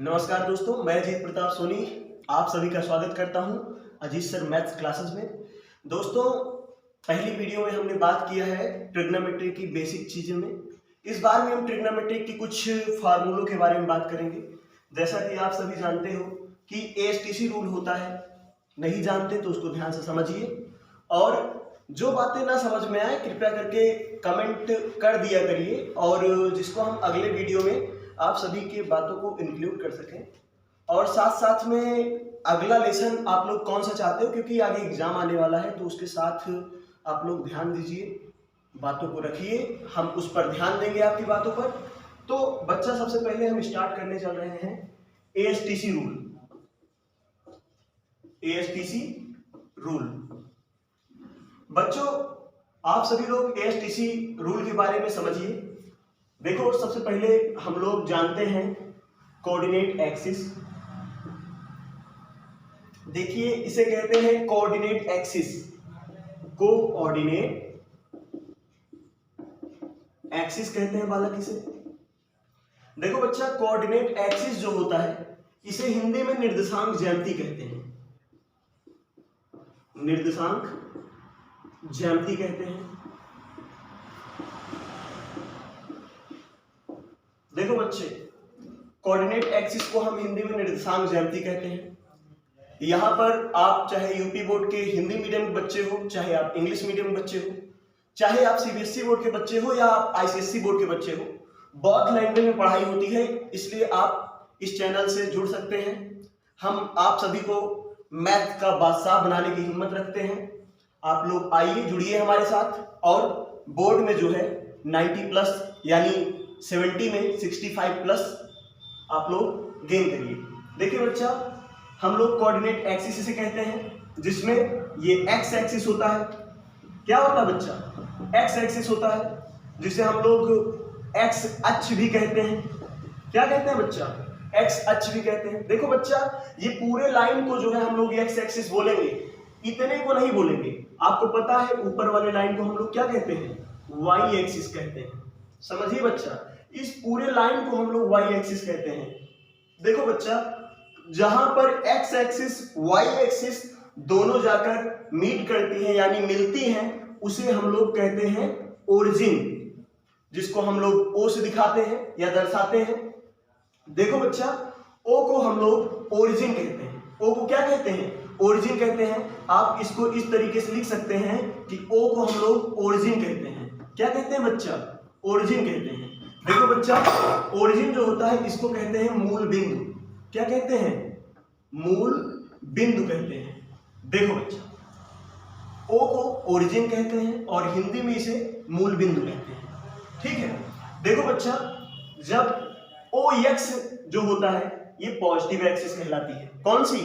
नमस्कार दोस्तों, मैं अजीत प्रताप सोनी आप सभी का स्वागत करता हूं अजीत सर मैथ्स क्लासेस में। दोस्तों, पहली वीडियो में हमने बात किया है ट्रिग्नोमेट्री की बेसिक चीज़ों में। इस बार में हम ट्रिग्नोमेट्री की कुछ फार्मूलों के बारे में बात करेंगे। जैसा कि आप सभी जानते हो कि ASTC रूल होता है, नहीं जानते तो उसको ध्यान से समझिए और जो बातें ना समझ में आए कृपया करके कमेंट कर दिया करिए और जिसको हम अगले वीडियो में आप सभी के बातों को इंक्लूड कर सकें। और साथ साथ में अगला लेसन आप लोग कौन सा चाहते हो, क्योंकि आगे एग्जाम आने वाला है तो उसके साथ आप लोग ध्यान दीजिए, बातों को रखिए, हम उस पर ध्यान देंगे आपकी बातों पर। तो बच्चा, सबसे पहले हम स्टार्ट करने चल रहे हैं ASTC रूल। ASTC रूल बच्चों, आप सभी लोग ASTC रूल के बारे में समझिए। देखो, सबसे पहले हम लोग जानते हैं कोऑर्डिनेट एक्सिस। देखिए, इसे कहते हैं कोऑर्डिनेट एक्सिस। कोऑर्डिनेट एक्सिस कहते हैं बालक इसे। देखो बच्चा, कोऑर्डिनेट एक्सिस जो होता है इसे हिंदी में निर्देशांक ज्यामिति कहते हैं। निर्देशांक ज्यामिति कहते हैं। देखो बच्चे, कोऑर्डिनेट एक्सिस को हम हिंदी में निर्देशांक ज्यामिति कहते हैं। यहाँ पर आप चाहे यूपी बोर्ड के हिंदी मीडियम के बच्चे हो, चाहे आप इंग्लिश मीडियम के बच्चे हो, चाहे आप CBSE बोर्ड के बच्चे हो या आप ICSE बोर्ड के बच्चे हो, बहुत लैंग्वेज में पढ़ाई होती है, इसलिए आप इस चैनल से जुड़ सकते हैं। हम आप सभी को मैथ का बादशाह बनाने की हिम्मत रखते हैं। आप लोग आइए, जुड़िए हमारे साथ और बोर्ड में जो है 90+ यानी 70 में 65+ आप लोग गेन करिए। देखिए बच्चा, हम लोग कोऑर्डिनेट एक्सिस इसे कहते हैं, जिसमें ये एक्स एक्सिस होता है। क्या होता है बच्चा? एक्स एक्सिस होता है, जिसे हम लोग एक्स अक्ष भी कहते हैं। क्या कहते हैं बच्चा? एक्स अक्ष भी कहते हैं। देखो बच्चा, ये पूरे लाइन को जो है हम लोग एक्स एक्सिस बोलेंगे, इतने को नहीं बोलेंगे। आपको पता है ऊपर वाले लाइन को हम लोग क्या कहते हैं? वाई एक्सिस कहते हैं। समझिए बच्चा, इस पूरे लाइन को हम लोग वाई एक्सिस कहते हैं। देखो बच्चा, जहां पर एक्स एक्सिस वाई एक्सिस दोनों जाकर मीट करती हैं यानी मिलती हैं, उसे हम लोग कहते हैं ओरिजिन, जिसको हम लोग ओ से दिखाते हैं या दर्शाते हैं। देखो बच्चा, ओ को हम लोग ओरिजिन कहते हैं। ओ को क्या कहते हैं? ओरिजिन कहते हैं। आप इसको इस तरीके से लिख सकते हैं कि ओ को हम लोग ओरिजिन कहते हैं। क्या कहते हैं बच्चा? ओरिजिन कहते हैं। देखो बच्चा, ओरिजिन जो होता है इसको कहते हैं मूल बिंदु। क्या कहते हैं? मूल बिंदु कहते हैं। देखो बच्चा, ओ को ओरिजिन कहते हैं और हिंदी में इसे मूल बिंदु कहते हैं। ठीक है। देखो बच्चा, जब OX जो होता है ये पॉजिटिव एक्सिस कहलाती है। कौन सी?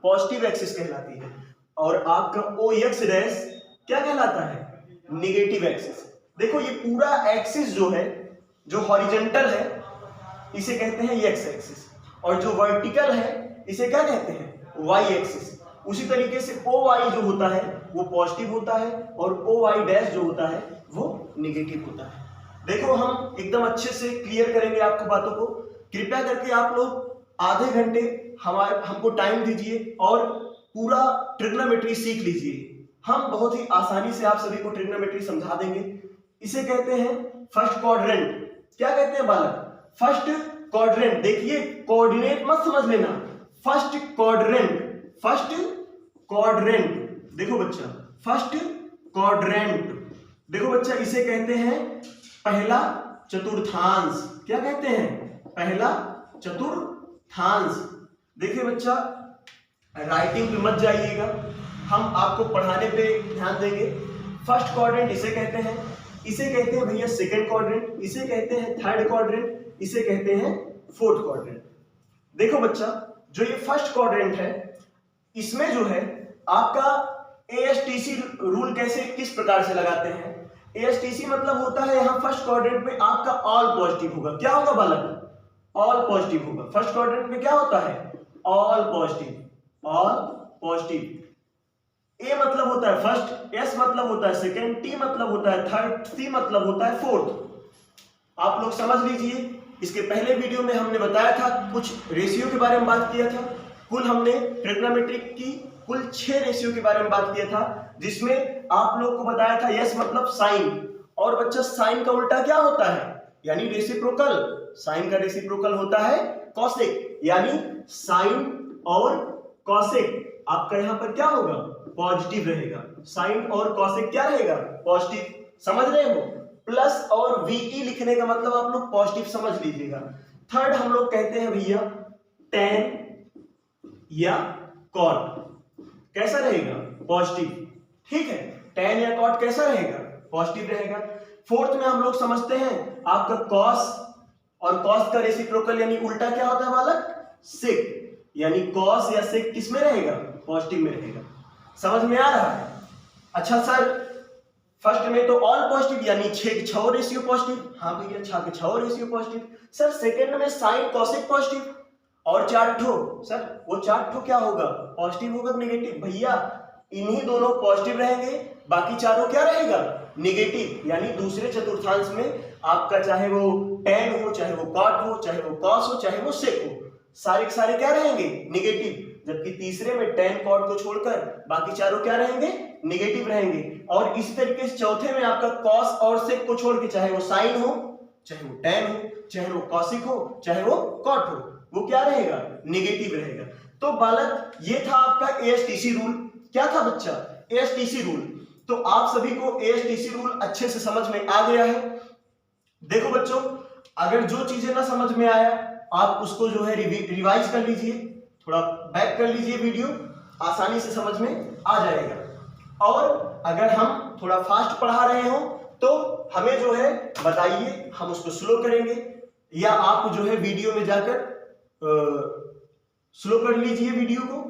पॉजिटिव एक्सिस कहलाती है। और आपका OX डैश क्या कहलाता है? Negative axis. देखो, ये पूरा एक्सिस जो है, जो हॉरिजॉन्टल है, इसे कहते हैं एक्स एक्सिस, और जो वर्टिकल है इसे क्या कहते हैं? Y axis. उसी तरीके से OY जो होता है वो पॉजिटिव होता है और OY डैश जो होता है वो निगेटिव होता है। देखो, हम एकदम अच्छे से क्लियर करेंगे आपको बातों को। कृपया करके आप लोग आधे घंटे हमको टाइम दीजिए और पूरा ट्रिग्नोमेट्री सीख लीजिए। हम बहुत ही आसानी से आप सभी को ट्रिग्नोमेट्री समझा देंगे। इसे कहते हैं फर्स्ट क्वाड्रेंट। क्या कहते हैं बालक? First quadrant. देखिए, कोऑर्डिनेट मत समझ लेना, फर्स्ट क्वाड्रेंट। First quadrant. देखो बच्चा, फर्स्ट क्वाड्रेंट। देखो बच्चा, इसे कहते हैं पहला चतुर्थांश। क्या कहते हैं? पहला चतुर्थांश। देखिए बच्चा, राइटिंग पे मत जाइएगा, हम आपको पढ़ाने पे ध्यान देंगे। फर्स्ट क्वाड्रेंट इसे कहते हैं। इसे कहते हैं भैया सेकंड क्वाड्रेंट, इसे कहते हैं थर्ड क्वाड्रेंट, इसे कहते हैं फोर्थ क्वाड्रेंट। देखो बच्चा, जो ये फर्स्ट क्वाड्रेंट है, इसमें जो है आपका ASTC रूल कैसे किस प्रकार से लगाते हैं? ASTC मतलब होता है यहाँ फर्स्ट क्वाड्रेंट में आपका ऑल पॉजिटिव होगा। क्या होगा बालक? ऑल पॉजिटिव होगा। फर्स्ट क्वाड्रेंट में क्या होता है? All positive. All positive. A मतलब होता है फर्स्ट, S मतलब होता है सेकंड, T मतलब होता है थर्ड, C मतलब होता है फोर्थ। आप लोग समझ लीजिए इसके पहले वीडियो में हमने बताया था, कुछ रेशियो के बारे में बात किया था। कुल हमने ट्रिग्नोमेट्रिक की कुल 6 रेशियो के बारे में बात किया था, जिसमें आप लोग को बताया था यस मतलब साइन, और बच्चा साइन का उल्टा क्या होता है, यानी रेसिप्रोकल। साइन का रेसिप्रोकल होता है कॉसेक, यानी साइन और कॉसेक आपका यहां पर क्या होगा, पॉजिटिव रहेगा। साइन और कॉसेक क्या रहेगा, पॉजिटिव, समझ रहे हो। प्लस और वीई लिखने का मतलब आप लोग पॉजिटिव समझ लीजिएगा। थर्ड हम लोग कहते हैं भैया टेन या कॉट, कैसा रहेगा, पॉजिटिव, ठीक है। टेन या कॉट कैसा रहेगा, पॉजिटिव रहेगा। फोर्थ में हम लोग समझते हैं आपका कॉस, और कॉस का रेसिप्रोकल यानी उल्टा क्या होता है बालक, सेक, यानी कॉस या सेक किस में रहेगा, पॉजिटिव में रहेगा। समझ में आ रहा है। अच्छा सर, फर्स्ट में तो ऑल पॉजिटिव यानी 6 रेशियो पॉजिटिव, हाँ भैया 6 रेशियो पॉजिटिव। सर सेकंड में साइन कॉसेक पॉजिटिव और 4 सर वो 4 क्या होगा, पॉजिटिव होगा नेगेटिव, भैया इन्हीं दोनों पॉजिटिव रहेंगे, बाकी चारों क्या रहेगा, नेगेटिव। यानी दूसरे चतुर्थांश में आपका चाहे वो टेन हो, चाहे वो कॉट हो, चाहे वो कॉस हो, चाहे वो सेक हो, सारे के सारे क्या रहेंगे, नेगेटिव। जबकि तीसरे में टेन कॉट को छोड़कर बाकी चारों क्या रहेंगे, नेगेटिव रहेंगे। और इसी तरीके से चौथे में आपका कॉस और सेक को छोड़ के चाहे वो साइन हो, चाहे वो टेन हो, चाहे वो कॉसिक हो, चाहे वो कॉट हो, वो क्या रहेगा, नेगेटिव रहेगा। तो बालक ये था आपका एएसटीसी रूल। क्या था बच्चा, एएसटीसी रूल। तो आप सभी को एएसटीसी रूल अच्छे से समझ में आ गया है। देखो बच्चों, अगर जो चीजें ना समझ में आया आप उसको जो है रिवाइज कर लीजिए, थोड़ा बैक कर लीजिए वीडियो, आसानी से समझ में आ जाएगा। और अगर हम थोड़ा फास्ट पढ़ा रहे हो तो हमें जो है बताइए, हम उसको स्लो करेंगे, या आप जो है वीडियो में जाकर स्लो कर लीजिए वीडियो को।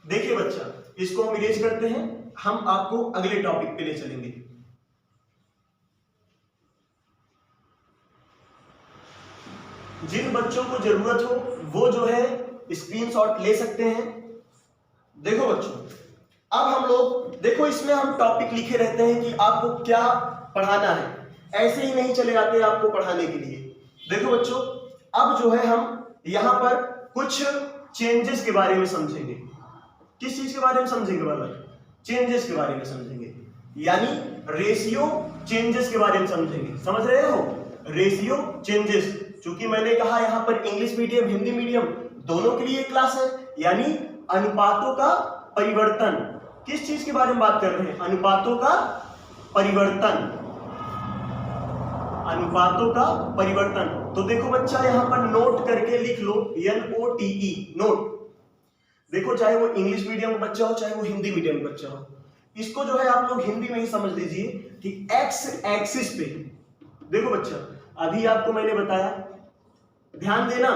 देखिए बच्चा, इसको हम इरेज करते हैं, हम आपको अगले टॉपिक पे ले चलेंगे। जिन बच्चों को जरूरत हो वो जो है स्क्रीनशॉट ले सकते हैं। देखो बच्चों, अब हम लोग देखो, इसमें हम टॉपिक लिखे रहते हैं कि आपको क्या पढ़ाना है, ऐसे ही नहीं चले आते आपको पढ़ाने के लिए। देखो बच्चों, अब जो है हम यहां पर कुछ चेंजेस के बारे में समझेंगे। किस चीज के बारे में समझेंगे बालक, चेंजेस के बारे में समझेंगे, यानी रेशियो चेंजेस के बारे में समझेंगे। समझ रहे हो, रेशियो चेंजेस। चूंकि मैंने कहा यहाँ पर इंग्लिश मीडियम हिंदी मीडियम दोनों के लिए क्लास है, यानी अनुपातों का परिवर्तन। किस चीज के बारे में बात कर रहे हैं, अनुपातों का परिवर्तन, अनुपातों का परिवर्तन। तो देखो बच्चा, यहां पर नोट करके लिख लो, NOTE, नोट। देखो, चाहे वो इंग्लिश मीडियम का बच्चा हो, चाहे वो हिंदी मीडियम का बच्चा हो, इसको जो है आप लोग हिंदी में ही समझ लीजिए कि एक्स एक्सिस पे। देखो बच्चा, अभी आपको मैंने बताया, ध्यान देना,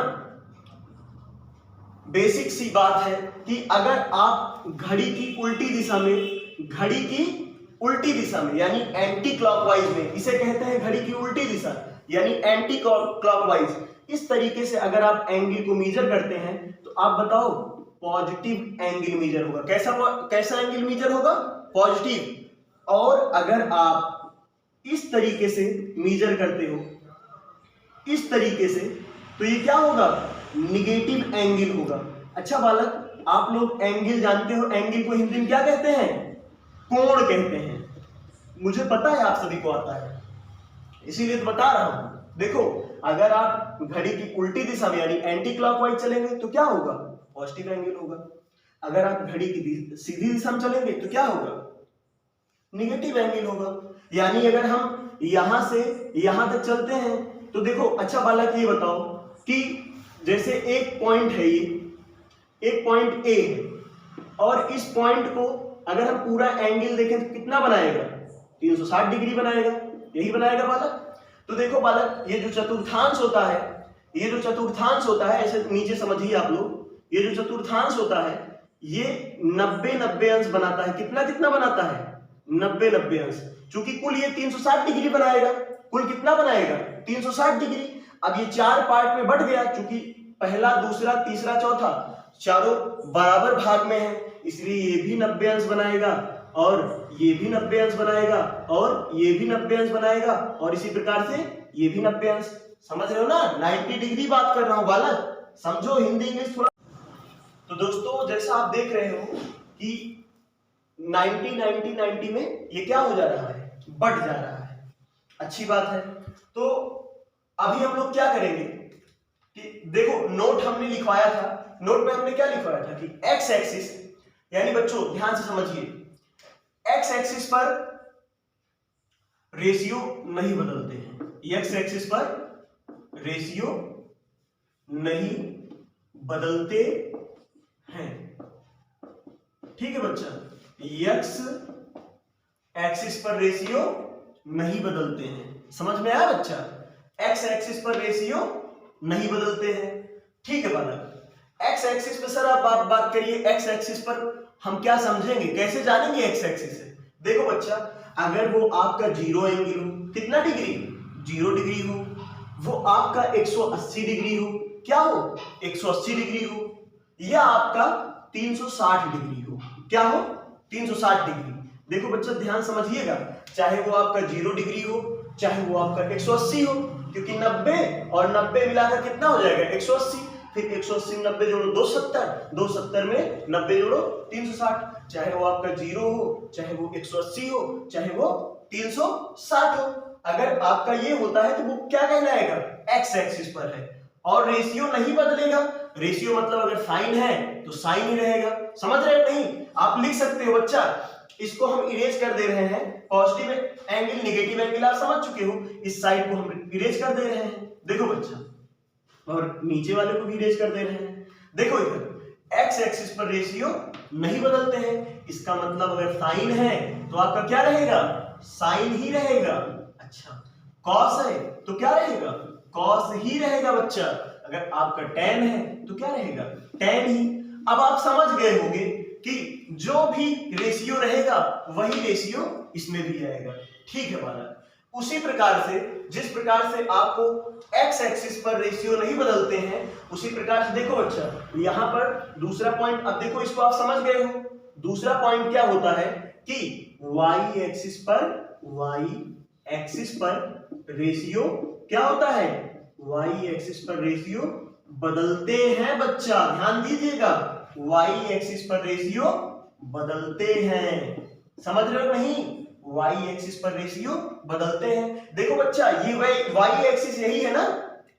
बेसिक सी बात है कि अगर आप घड़ी की उल्टी दिशा में, घड़ी की उल्टी दिशा में यानी एंटी क्लॉकवाइज में, इसे कहते हैं घड़ी की उल्टी दिशा यानी एंटी क्लॉकवाइज, इस तरीके से अगर आप एंगल को मेजर करते हैं तो आप बताओ पॉजिटिव एंगल मेजर होगा। कैसा एंगल मेजर होगा, पॉजिटिव। और अगर आप इस तरीके से मेजर करते हो, इस तरीके से, तो ये क्या होगा, निगेटिव एंगल होगा। अच्छा बालक, आप लोग एंगल जानते हो, एंगल को हिंदी में क्या कहते हैं, कोण कहते हैं। मुझे पता है आप सभी को आता है, इसीलिए तो बता रहा हूं। देखो, अगर आप घड़ी की उल्टी दिशा में यानी एंटी क्लॉकवाइज चलेंगे तो क्या होगा, पॉजिटिव एंगल होगा। अगर आप घड़ी की सीधी दिशा में चलेंगे तो क्या होगा, निगेटिव एंगल होगा। यानी अगर हम यहां से यहां तक चलते हैं तो देखो, अच्छा बालक ये बताओ कि जैसे एक पॉइंट है, ये एक पॉइंट ए है, और इस पॉइंट को अगर हम पूरा एंगल देखें तो कितना बनाएगा, 360 डिग्री बनाएगा, यही बनाएगा बालक। तो देखो बालक, ये जो चतुर्थांश होता है, ये जो चतुर्थांश होता है, ऐसे नीचे समझिए आप लोग, ये जो चतुर्थांश होता है ये 90-90 अंश बनाता है। कितना कितना बनाता है, 90-90 अंश। चूंकि कुल ये 360 डिग्री बनाएगा, कुल कितना बनाएगा, 360 डिग्री। अब ये 4 पार्ट में बढ़ गया, चूंकि पहला, दूसरा, तीसरा, चौथा चारों बराबर भाग में है, इसलिए ये भी 90 अंश बनाएगा, और ये भी 90 अंश बनाएगा, और ये भी 90 अंश बनाएगा, और इसी प्रकार से ये भी 90 अंश। समझ रहे हो ना, 90 डिग्री बात कर रहा हूं बालक, समझो हिंदी इंग्लिश थोड़ा। तो दोस्तों जैसा आप देख रहे हो कि 90 90 90 में ये क्या हो जा रहा है, बढ़ जा रहा है, अच्छी बात है। तो अभी हम लोग क्या करेंगे कि देखो नोट हमने लिखवाया था, नोट में हमने क्या लिखवाया था कि एक्स एक्सिस, यानी बच्चों ध्यान से समझिए, एक्स एक्सिस पर रेशियो नहीं बदलते हैं, एक्स एक्सिस पर रेशियो नहीं बदलते हैं, ठीक है बच्चा, एक्स एक्सिस पर रेशियो नहीं बदलते हैं, समझ में आया बच्चा, एक्स एक्सिस पर रेशियो नहीं बदलते हैं, ठीक है बालक। एक्स एक्सिस पे सर आप बात करिए, एक्स एक्सिस पर हम क्या समझेंगे, कैसे जानेंगे एक्स एक्सिस से। देखो बच्चा, अगर वो आपका 0 एंगल हो, कितना डिग्री, 0 डिग्री हो, वो आपका 180 डिग्री हो, क्या हो 180 डिग्री हो, या आपका 360 डिग्री हो, क्या हो 360 डिग्री। देखो बच्चा ध्यान समझिएगा, चाहे वो आपका 0 डिग्री हो, चाहे वो आपका 180 हो, क्योंकि 90 और 90 मिलाकर कितना हो जाएगा 180, फिर 180 में 90 जोड़ो 270, 270 में 90 जोड़ो 360, चाहे वो आपका 0 हो, चाहे वो 180 हो, चाहे वो 360 हो। अगर आपका ये होता है तो वो क्या कहलाएगा, एक्स एक्सिस पर है, और रेशियो नहीं बदलेगा, रेशियो मतलब अगर साइन है तो साइन ही रहेगा, समझ रहे हो नहीं, आप लिख सकते हो बच्चा, इसको हम इरेज कर दे रहे हैं, पॉजिटिव एंगल नेगेटिव एंगल आप समझ चुके हो, इस साइड को हम इरेज कर दे रहे हैं, देखो बच्चा, और नीचे वाले को भी इरेज कर दे रहे हैं। देखो इधर एक्स एक्सिस पर रेशियो नहीं बदलते हैं, इसका मतलब अगर साइन है तो आपका क्या रहेगा, साइन ही रहेगा। अच्छा, कॉस है तो क्या रहेगा, कॉस ही रहेगा बच्चा, अगर आपका टेन है तो क्या रहेगा, टेन ही। अब आप समझ गए होंगे कि जो भी रेशियो रहेगा वही रेशियो इसमें भी आएगा, ठीक है बालक। उसी प्रकार से जिस प्रकार से आपको एक्स एक्सिस पर रेशियो नहीं बदलते हैं, उसी प्रकार से देखो बच्चा, यहां पर दूसरा पॉइंट, अब देखो इसको आप समझ गए हो, दूसरा पॉइंट क्या होता है कि वाई एक्सिस पर रेशियो क्या होता है, वाई एक्सिस पर रेशियो बदलते हैं बच्चा, ध्यान दीजिएगा, वाई एक्सिस पर रेशियो बदलते हैं, समझ रहे हो नहीं, वाई एक्सिस पर रेशियो बदलते हैं। देखो बच्चा, ये वाई एक्सिस यही है ना,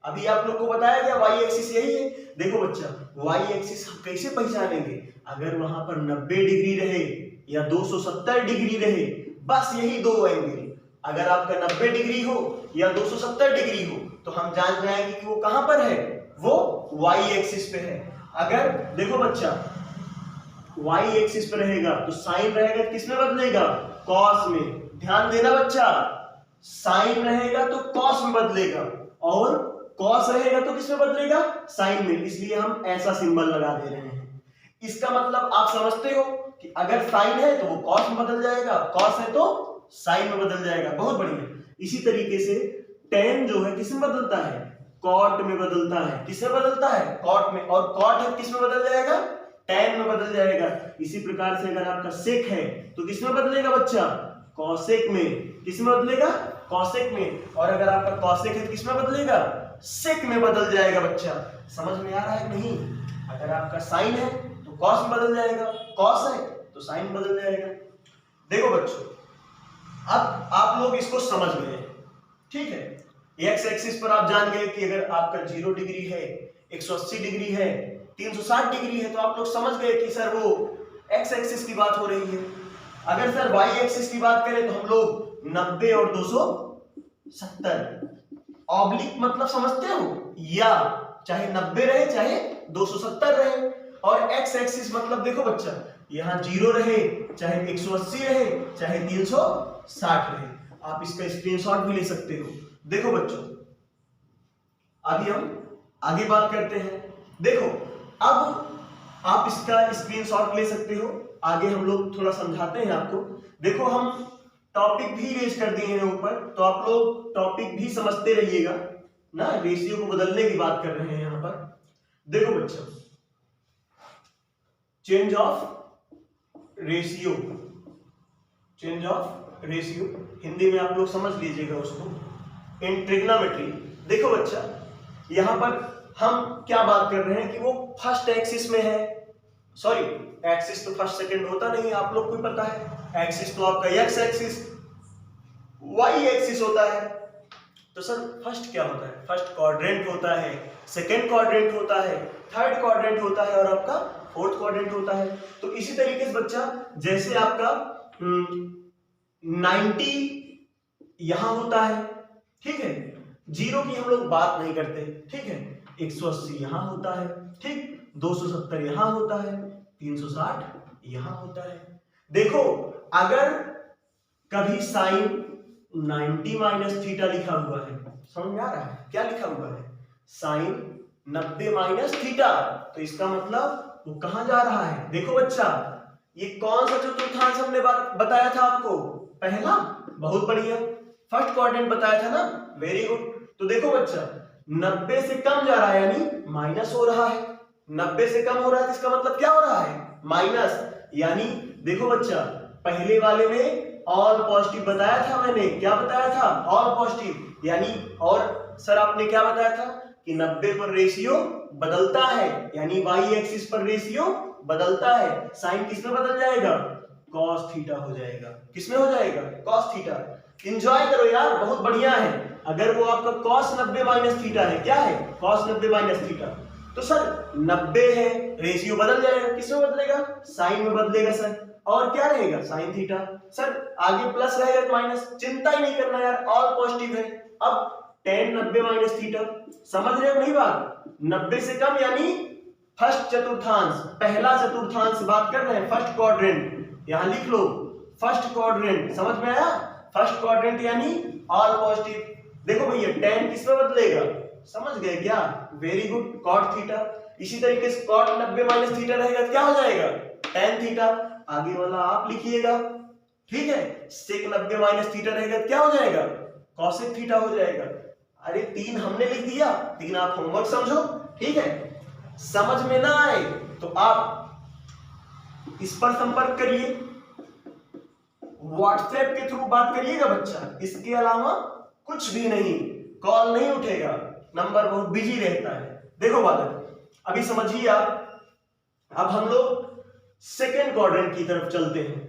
अभी आप लोग को बताया गया वाई एक्सिस यही है। देखो बच्चा, वाई एक्सिस हम कैसे पहचानेंगे, अगर वहां पर 90 डिग्री रहे या 270 डिग्री रहे, बस यही दो एंगल, अगर आपका 90 डिग्री हो या 270 डिग्री हो तो हम जान जाएंगे कि वो कहां पर है, वो वाई एक्सिस पे है। अगर देखो बच्चा, वाई एक्सिस पे रहेगा तो साइन रहेगा किसमें बदलेगा, कॉस में, ध्यान देना बच्चा, साइन रहेगा तो कॉस में बदलेगा, और कॉस रहेगा तो किसमें बदलेगा, साइन में, इसलिए हम ऐसा सिंबल लगा दे रहे हैं। इसका मतलब आप समझते हो कि अगर साइन है तो वो कॉस में बदल जाएगा, कॉस है तो साइन में बदल जाएगा, बहुत बढ़िया। इसी तरीके से टेन जो है किसमें बदलता है, कॉट में बदलता है, किसमें बदलता है, कॉट में, और कॉट है किसमें बदल जाएगा, टेन में बदल जाएगा। इसी प्रकार से अगर आपका सेक है तो किसमें बदलेगा बच्चा, कॉसेक में, किसमें बदलेगा, कॉसेक में, और अगर आपका कॉसेक है किसमें बदलेगा, सेक में बदल जाएगा बच्चा, समझ में आ रहा है नहीं। अगर आपका साइन है तो कॉस में बदल जाएगा, कॉस है तो साइन में बदल जाएगा। देखो बच्चों, अब आप लोग इसको समझ गए, ठीक है, एक्स एक्सिस पर आप जान गए कि अगर आपका 0 डिग्री है, 180 डिग्री है, 360 डिग्री है, तो आप लोग समझ गए कि सर वो एक्स एक्सिस की बात हो रही है। अगर सर वाई एक्सिस की बात करें तो हम लोग 90 और 270, ऑब्लिक मतलब समझते हो, या चाहे 90 रहे चाहे 270 रहे, और एक्स एक्सिस मतलब देखो बच्चा, यहाँ 0 रहे चाहे 180 रहे चाहे 360 रहे, आप इसका स्क्रीनशॉट भी ले सकते हो। देखो बच्चों, अभी हम आगे बात करते हैं। देखो, अब आप इसका स्क्रीनशॉट ले सकते हो, आगे हम लोग थोड़ा समझाते हैं आपको। देखो, हम टॉपिक भी रेज कर दिए हैं ऊपर, तो आप लोग टॉपिक भी समझते रहिएगा ना, रेशियो को बदलने की बात कर रहे हैं यहां पर। देखो बच्चों, change of ratio, change of ratio Hindi में आप लोग समझ लीजिएगा उसको, इन ट्रिग्नोमेट्री देखो बच्चा, यहाँ पर हम क्या बात कर रहे हैं कि वो फर्स्ट एक्सिस में है, सॉरी एक्सिस तो फर्स्ट सेकंड होता नहीं है, आप लोग को पता है। एक्सिस तो आपका एक्स एक्सिस, वाई एक्सिस होता है। तो सर फर्स्ट क्या होता है? फर्स्ट क्वाड्रेंट होता है, सेकंड क्वाड्रेंट होता है, थर्ड क्वाड्रेंट होता है और आपका फोर्थ क्वाड्रेंट होता है। तो इसी तरीके से बच्चा, जैसे आपका 90 यहां होता है, ठीक है, जीरो की हम लोग बात नहीं करते, ठीक है, 180 यहां होता है, ठीक, 270 यहां होता है, 360 यहां होता है। देखो अगर कभी साइन 90 माइनस थीटा लिखा हुआ है, समझ में आ रहा है? क्या लिखा हुआ है? साइन 90 माइनस थीटा, तो इसका मतलब वो कहां जा रहा है? देखो बच्चा, ये कौन सा चतुर्थांश हमने बताया था आपको? पहला, बहुत बढ़िया, फर्स्ट क्वाड्रेंट बताया था ना, वेरी गुड। तो देखो बच्चा, 90 से कम जा रहा है यानी माइनस हो रहा है, 90 से कम हो रहा है तो इसका मतलब क्या हो रहा है? माइनस। यानी देखो बच्चा, पहले वाले में ऑल पॉजिटिव बताया था मैंने, क्या बताया था? All positive. यानी और सर आपने क्या बताया था कि 90 पर रेशियो बदलता है, यानी वाई एक्सिस पर रेशियो बदलता है। साइन किस में बदल जाएगा? कॉस थीटा हो जाएगा। किसमें हो जाएगा? Cos theta. एंजॉय करो यार, बहुत बढ़िया है। अगर वो आपका कॉस 90 माइनस थीटा है, क्या है? कॉस 90 माइनस थीटा, तो सर 90 है, रेशियो बदल जाएगा, किसमें बदलेगा? साइन में बदलेगा सर। और क्या रहेगा? Sine theta. सर आगे प्लस रहेगा माइनस, चिंता ही नहीं करना यार, ऑल पॉजिटिव है। अब tan 90 माइनस थीटा, समझ रहे हो नहीं बात? 90 से कम यानी फर्स्ट चतुर्थांश, पहला चतुर्थांश बात कर रहे हैं, फर्स्ट क्वाड्रेंट, यहां लिख लो फर्स्ट क्वाड्रेंट, समझ में आया? फर्स्ट क्वाड्रेंट यानी ऑल पॉजिटिव। देखो भैया tan किसमें बदलेगा? समझ गए क्या? Very good, cot theta. इसी तरीके से cot 90 माइनस थीटा रहेगा, क्या हो जाएगा? tan theta. आगे वाला आप लिखिएगा, ठीक है, sec 90 माइनस थीटा रहेगा, क्या हो जाएगा? cosec थीटा हो जाएगा। अरे 3 हमने लिख दिया, 3 आप होमवर्क समझो, ठीक है। समझ में ना आए तो आप इस पर संपर्क करिए, व्हाट्सएप के थ्रू बात करिएगा बच्चा, इसके अलावा कुछ भी नहीं, कॉल नहीं उठेगा, नंबर बहुत बिजी रहता है। देखो बालक, अभी समझिए आप, अब हम लोग सेकेंड क्वाड्रेंट की तरफ चलते हैं।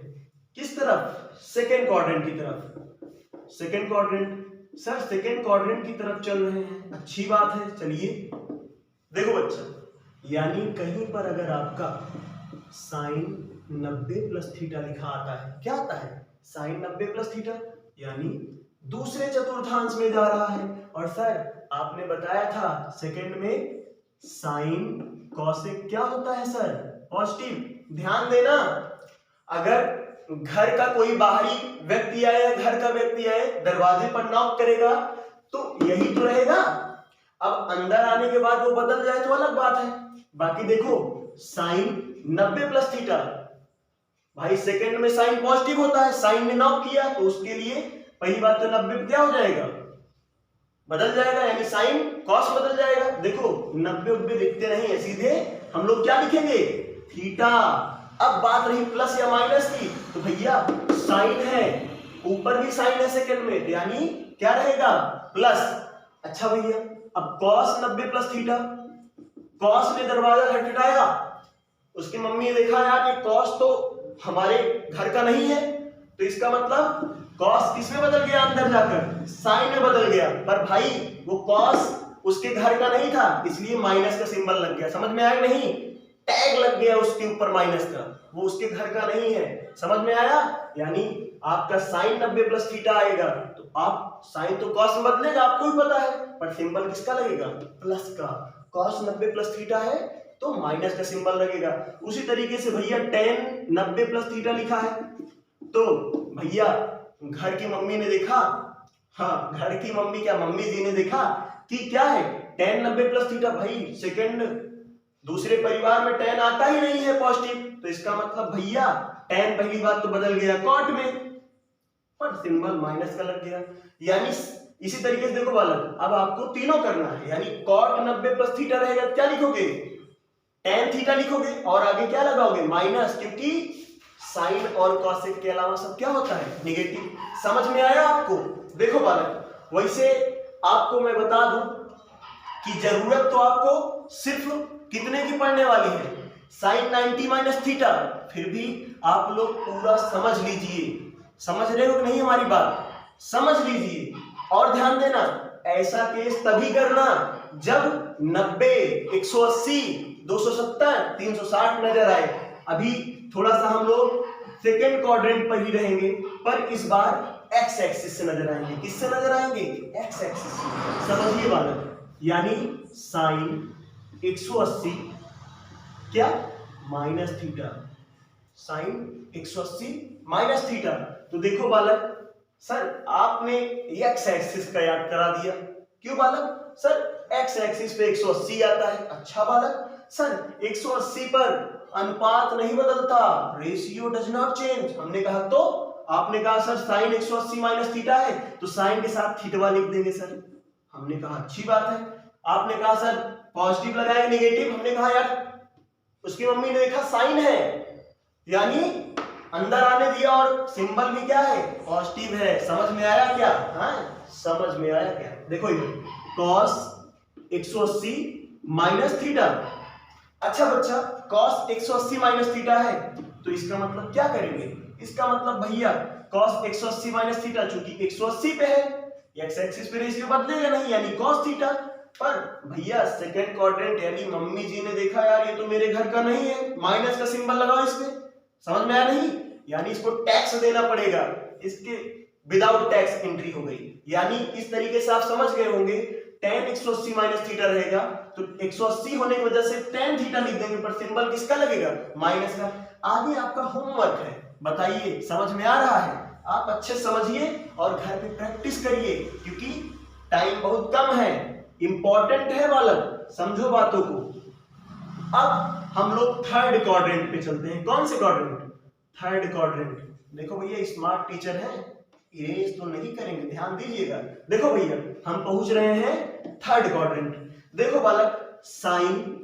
किस तरफ? सेकेंड क्वाड्रेंट की तरफ। Second quadrant, sir second quadrant की तरफ चल रहे हैं, अच्छी बात है, चलिए। देखो बच्चा, यानी कहीं पर अगर आपका साइन 90 प्लस थीटा लिखा आता है, क्या आता है? साइन 90 प्लस थीटा, यानी दूसरे चतुर्थांश में जा रहा है। और सर आपने बताया था सेकंड में साइन कॉसेक क्या होता है सर? पॉजिटिव। ध्यान देना, अगर घर का कोई बाहरी व्यक्ति आए, घर का व्यक्ति आए, दरवाजे पर नॉक करेगा तो यही तो रहेगा। अब अंदर आने के बाद वो बदल जाए तो अलग बात है। बाकी देखो, साइन 90 प्लस थीटा, भाई सेकंड में साइन पॉजिटिव होता है, साइन ने नॉक किया तो उसके लिए पहली बात तो 90 क्या हो जाएगा? बदल जाएगा, यानी साइन कॉस बदल जाएगा। देखो 90 लिखते नहीं है, सीधे हम लोग क्या लिखेंगे? थीटा। अब बात रही प्लस या माइनस की, तो भैया साइन है, ऊपर भी साइन है सेकंड में, यानी क्या रहेगा? प्लस। अच्छा भैया, अब कॉस 90 प्लस थीटा, कॉस ने दरवाजा खटखटाया, उसकी मम्मी ने देखा यार ये कॉस तो हमारे घर का नहीं है, तो इसका मतलब कॉस किसमें बदल गया? अंदर जाकर साइन में बदल गया। पर भाई वो कॉस उसके घर का नहीं था, इसलिए माइनस का सिंबल लग गया। समझ में आया नहीं? टैग लग गया उसके ऊपर माइनस का, वो उसके घर का नहीं है। समझ में आया? यानी आपका साइन 90 प्लस थीटा आएगा तो आप साइन तो कॉस में बदलेगा, आपको भी पता है, पर सिंबल किसका लगेगा? प्लस का। कॉस 90 प्लस थीटा है तो माइनस का सिंबल लगेगा। उसी तरीके से भैया tan 90 प्लस थीटा लिखा है, तो भैया घर की मम्मी ने देखा, हाँ घर की मम्मी क्या, मम्मी जी ने देखा कि क्या है tan 90 प्लस थीटा, भाई सेकंड दूसरे परिवार में tan आता ही नहीं है पॉजिटिव, तो इसका मतलब भैया tan पहली बात तो बदल गया कॉट में, पर सिंबल माइनस का लग गया। यानी इसी तरीके से देखो बालक, अब आपको तीनों करना है, यानी cot 90 प्लस थीटा रहेगा, क्या लिखोगे? tan थीटा लिखोगे और आगे क्या लगाओगे? माइनस, क्योंकि साइन और कॉसेक के अलावा सब क्या होता है? नेगेटिव। समझ में आया आपको? देखो बालक, वैसे आपको मैं बता दूं कि जरूरत तो आपको सिर्फ कितने की पड़ने वाली है, साइन 90 माइनस थीटा। फिर भी आप लोग पूरा समझ लीजिए, समझ रहे हो कि नहीं हमारी बात, समझ लीजिए। और ध्यान देना, ऐसा केस तभी करना जब 90, 180, 270, 360 नजर आए। अभी थोड़ा सा हम लोग सेकेंड क्वाड्रेंट पर ही रहेंगे, पर इस बार एक्स एक्सिस से नजर आएंगे। किससे नजर आएंगे? एक्स एक्सिस से। समझिए बालक, यानी साइन 180 क्या minus theta, sine 180 minus theta. तो देखो बालक, सर आपने एक्स एक्सिस का याद करा दिया। क्यों बालक? सर एक्स एक्सिस पे 180 आता है। अच्छा बालक, सर 180 पर अनुपात नहीं बदलता, रेशियो डज नॉट चेंज। हमने कहा तो आपने कहा सर साइन 180 माइनस थीटा है तो साइन के साथ थीटा लिख देंगे सर। हमने कहा अच्छी बात है। आपने कहा सर पॉजिटिव लगाएंगे नेगेटिव, हमने कहा यार उसकी मम्मी ने देखा साइन है, यानी अंदर आने दिया और सिंबल भी क्या है? पॉजिटिव है। समझ में आया क्या? हाँ समझ में आया क्या? देखो ये cos 180 माइनस थीटा। अच्छा बच्चा, cos 180 माइनस थीटा है तो इसका मतलब क्या करेंगे? इसका मतलब भैया cos 180 माइनस थीटा चूंकि 180 पे है, एक्स एक्सिस पे रेशियो बदलेगा नहीं, यानी cos थीटा। पर भैया सेकंड क्वाड्रेंट यानी मम्मी जी ने देखा यार ये तो मेरे घर का नहीं है, माइनस का सिंबल लगाओ इस पे। समझ में आया नहीं? यानी इसको टैक्स देना पड़ेगा, इसके विदाउट टैक्स एंट्री हो गई। यानी इस तरीके से आप समझ गए होंगे, tan 180 माइनस थीटा रहेगा तो 180 होने की वजह से tan थीटा लिख देंगे, पर सिंबल किसका लगेगा? माइनस का। आगे आपका होमवर्क है, बताइए समझ में आ रहा है? आप अच्छे समझिए और घर पे प्रैक्टिस करिए, क्योंकि टाइम बहुत कम है, इंपॉर्टेंट है बालक, समझो बातों को। अब हम लोग थर्ड क्वाड्रेंट पे चलते हैं। कौन से क्वाड्रेंट? Third quadrant. देखो भैया स्मार्ट टीचर है, इरेज तो नहीं करेंगे, ध्यान दीजिएगा। देखो भैया हम पहुंच रहे हैं थर्ड क्वाड्रेंट। देखो बालक, sine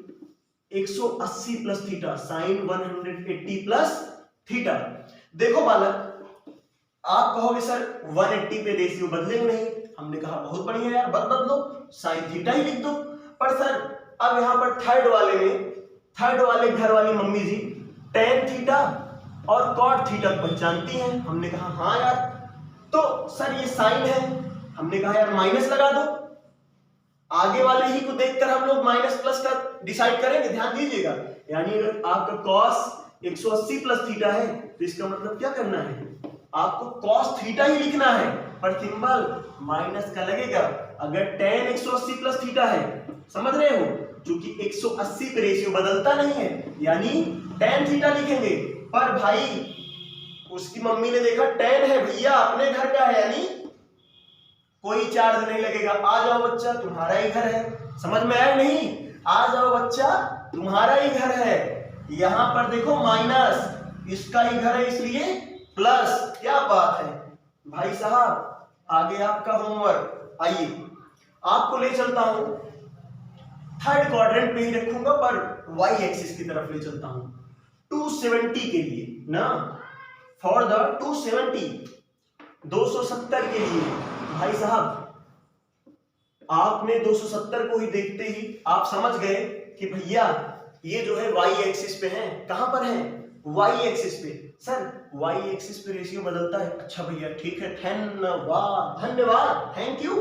180 plus theta, sine 180 plus theta. देखो बालक, आप कहोगे सर 180 पे रेशियो बदलेंगे नहीं, हमने कहा बहुत बढ़िया यार, बदलो साइन थीटा ही लिख दो। पर सर अब यहां पर थर्ड वाले घर वाली मम्मी जी tan थीटा और cot थीटा पहचानती हैं। हमने कहा हाँ यार, तो सर ये साइन है, हमने कहा यार माइनस लगा दो। आगे वाले ही को देखकर हम लोग माइनस प्लस का डिसाइड करेंगे, ध्यान दीजिएगा। यानी अगर आपका cos 180 प्लस थीटा है तो इसका मतलब क्या करना है? आपको cos थीटा ही लिखना है, पर सिंबल माइनस का लगेगा। अगर tan 180 प्लस थीटा है, समझ रहे हो, क्योंकि 180 पे रेशियो बदलता नहीं है, यानी tan थीटा लिखेंगे। पर भाई उसकी मम्मी ने देखा tan है भैया, अपने घर का है, यानी कोई चार्ज नहीं लगेगा। आ जाओ बच्चा, तुम्हारा ही घर है। समझ में आया नहीं? आ जाओ बच्चा, तुम्हारा ही घर है। यहां पर देखो माइनस, इसका ही घर है इसलिए प्लस। क्या बात है भाई साहब। आगे आपका होमवर्क, आइए आपको ले चलता हूं, थर्ड क्वाड्रेंट पे ही रखूंगा पर वाई एक्सिस की तरफ ले चलता हूं 270 के लिए ना, फॉर द 270 के लिए। भाई साहब आपने 270 को ही देखते ही आप समझ गए कि भैया ये जो है वाई एक्सिस पे है। कहां पर है? वाई एक्सिस पे। सर वाई एक्सिस पे रेशियो बदलता है। अच्छा भैया ठीक है, धन्यवाद, थैंक यू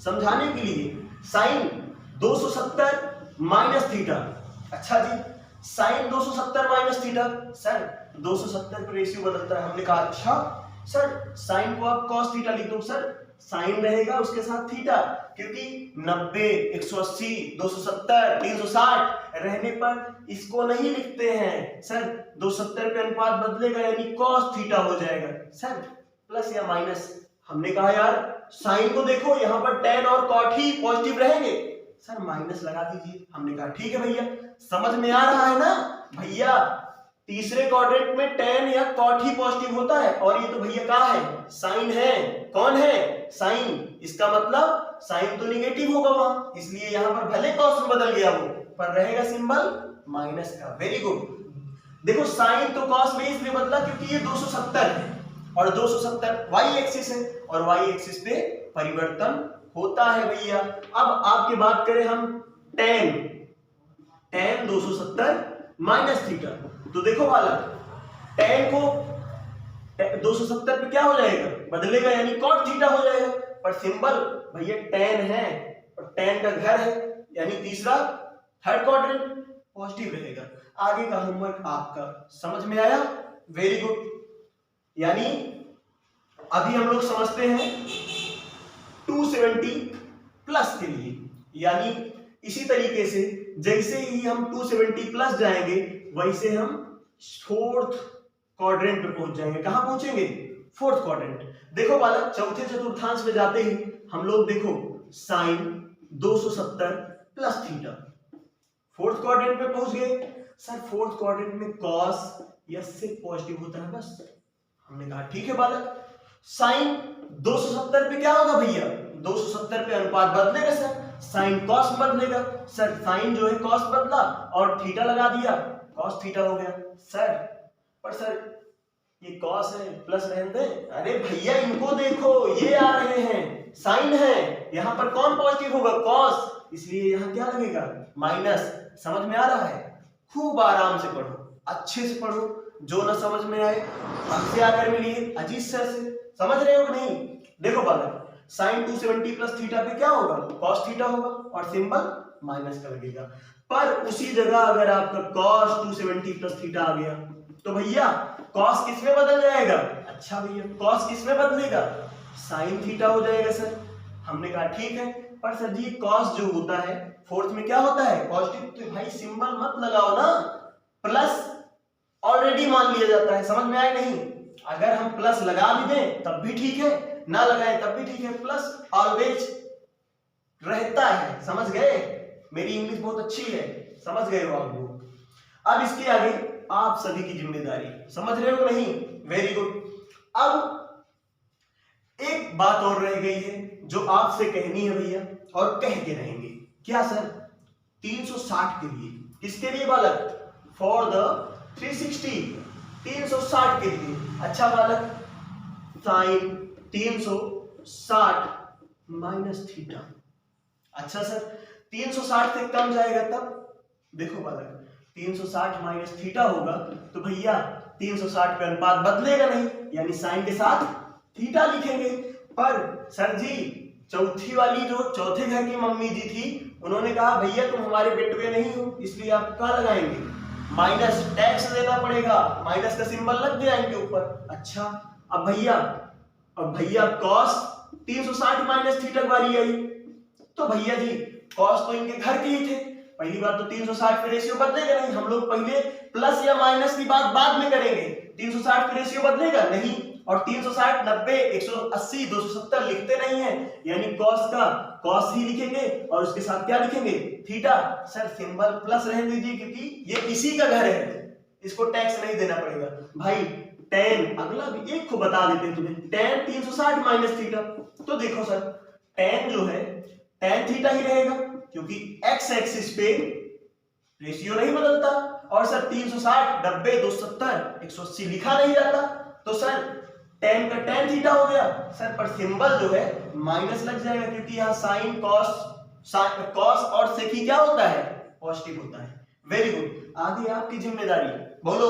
समझाने के लिए। Sine 270 minus theta. अच्छा जी, साइन 270 माइनस थीटा। सर 270 पे रेशियो बदलता है। हमने कहा अच्छा सर साइन को आप cos थीटा लिख दो। सर साइन रहेगा उसके साथ थीटा, क्योंकि 90, 180, 270, 360 रहने पर इसको नहीं लिखते हैं। सर 270 पे अनुपात बदलेगा यानी cos थीटा हो जाएगा। सर प्लस या माइनस? हमने कहा यार साइन को देखो, यहां पर tan और cot ही पॉजिटिव रहेंगे। सर माइनस लगा दीजिए। हमने कहा ठीक है भैया, समझ में आ रहा है ना भैया? तीसरे क्वाड्रेंट में tan या cot ही पॉजिटिव होता है, और ये तो भैया क्या है? साइन है। कौन है? साइन। इसका मतलब साइन तो निगेटिव होगा वहां, इसलिए यहां पर भले cos में बदल गया वो, पर रहेगा सिंबल माइनस का। Very good. देखो साइन तो cos में इसलिए बदला क्योंकि ये 270 है, और 270 y एक्सिस है, और y एक्सिस पे परिवर्तन होता है भैया। अब आपकी बात करें हम tan 270 माइनस थीटा, तो देखो बालक tan को 270 पे क्या हो जाएगा, बदलेगा, यानी cot थीटा हो जाएगा। पर सिंबल भैया tan है और tan का घर है, यानी तीसरा थर्ड क्वाड्रेंट पॉजिटिव रहेगा। आगे का होमवर्क आपका समझ में आया? Very good. यानी अभी हम लोग समझते हैं 270 प्लस के लिए, यानी इसी तरीके से जैसे ही हम 270 प्लस जाएंगे वैसे हम फोर्थ क्वाड्रेंट पे पहुंच जाएंगे। कहां पहुंचेंगे? Fourth quadrant. देखो बालक चौथे चतुर्थांश में जाते ही हम लोग देखो sine 270 plus theta, fourth quadrant पे पहुंच गए। सर फोर्थ क्वाड्रेंट में कॉस यस से पॉजिटिव होता है बस। हमने कहा ठीक है बालक। साइन 270 पे क्या होगा भैया? 270 पे अनुपात बदलेगा सर, साइन कॉस बदलेगा। सर साइन जो है कॉस बदला और थीटा लगा दिया, कॉस थीटा हो गया। सर पर सर ये कॉस है प्लस रहने दे। अरे भैया इनको देखो, ये आ रहे हैं, साइन है, यहां पर कौन पॉजिटिव होगा? कॉस, इसलिए यहां क्या लगेगा? माइनस। समझ में आ रहा है? खूब आराम से पढ़ो, अच्छे से पढ़ो। जो ना समझ में आए हमसे आकर मिलिए अजीत सर से। समझ रहे हो कि नहीं? देखो बालक साइन 270 प्लस थीटा पे क्या होगा? कॉस थीटा होगा और सिंबल माइनस का लगेगा। पर उसी जगह अगर आपका कॉस 270 प्लस थीटा आ गया तो भैया कॉस किस में बदल जाएगा? अच्छा भैया कॉस किस में बदलेगा? साइन थीटा हो जाएगा सर। हमने कहा ठीक है, पर सर जी कॉस जो होता है फोर्थ में क्या होता है? पॉजिटिव। तो भाई सिंबल मत लगाओ ना, प्लस ऑलरेडी मान लिया जाता है। समझ में आया नहीं? अगर हम प्लस लगा भी दें तब भी ठीक है, ना लगाएं तब भी ठीक है, प्लस ऑलवेज रहता है। समझ गए? मेरी इंग्लिश बहुत अच्छी है, समझ गए हो आप लोग। अब इसके आगे आप सभी की जिम्मेदारी, समझ रहे हो नहीं? Very good. अब एक बात और रह गई है जो आपसे कहनी है भैया, और कह के रहेंगे। क्या सर? 360 के लिए। किसके लिए बालक? फॉर द 360, 360 के लिए। अच्छा बालक साइन 360 माइनस थीटा। अच्छा सर 360 से कम जाएगा तब? देखो बालक 360 माइनस थीटा होगा तो भैया 360 पे अनुपात बदलेगा नहीं, यानी साइन के साथ थीटा लिखेंगे। पर सर जी चौथी वाली जो चौथे घर की मम्मी जी थी उन्होंने कहा भैया तुम हमारे बेटवे नहीं हो, इसलिए आप क्या लगाएंगे? माइनस, टैक्स देना पड़ेगा, माइनस का सिंबल लग गया इनके ऊपर। अच्छा अब भैया कॉस 360 माइनस थीटा वाली आई तो भैया जी कॉस तो इनके घर के ही थे। पहली बात तो 360 पे रेशियो बदलेगा नहीं, हम लोग पहले प्लस या माइनस की बात बाद में करेंगे। 360 पे रेशियो बदलेगा नहीं, और 360 90 180 270 लिखते नहीं है, यानी कॉस का कॉस ही लिखेंगे और उसके साथ क्या लिखेंगे? थीटा। सर सिंबल प्लस रहने दीजिए क्योंकि ये इसी का घर है, इसको टैक्स नहीं देना पड़ेगा। भाई tan, अगला भी एक को बता देते हैं तुम्हें, tan 360 माइनस थीटा। तो देखो सर tan जो है tan थीटा ही रहेगा क्योंकि x एक्सिस पे रेशियो नहीं बदलता, और सर 360 90 270 180 लिखा नहीं जाता, तो सर tan का tan थीटा हो गया। सर पर सिंबल जो है माइनस लग जाएगा क्योंकि यहाँ साइन कॉस और सेक ही क्या होता है? पॉजिटिव होता है। Very good. आगे आपकी जिम्मेदारी, बोलो